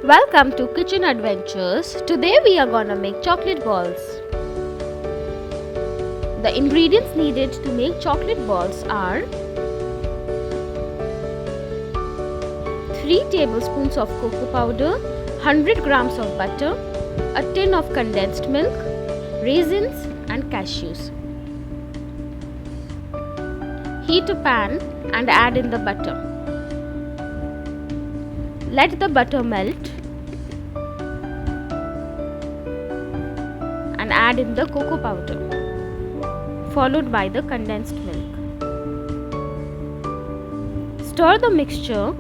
Welcome to Kitchen Adventures. Today we are gonna make chocolate balls. The ingredients needed to make chocolate balls are 3 tablespoons of cocoa powder, 100 grams of butter, a tin of condensed milk, raisins and cashews. Heat a pan and add in the butter. Let the butter melt and add in the cocoa powder, followed by the condensed milk. Stir the mixture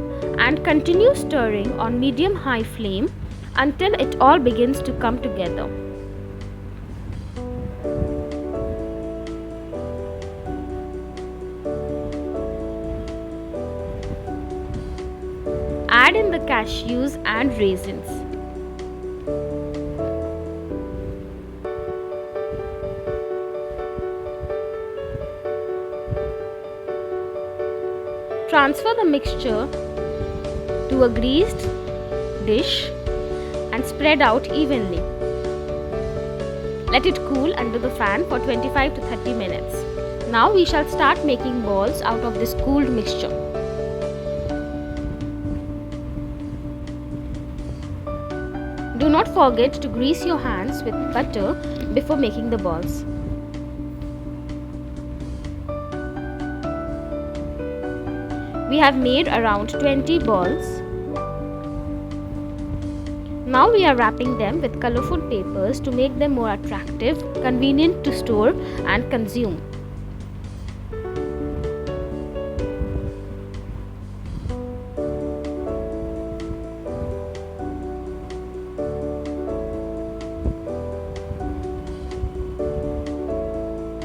and continue stirring on medium-high flame until it all begins to come together. Add in the cashews and raisins. Transfer the mixture to a greased dish and spread out evenly. Let it cool under the fan for 25 to 30 minutes. Now we shall start making balls out of this cooled mixture. Do not forget to grease your hands with butter before making the balls. We have made around 20 balls. Now we are wrapping them with colorful papers to make them more attractive, convenient to store and consume.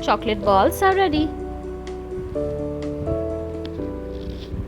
Chocolate balls are ready.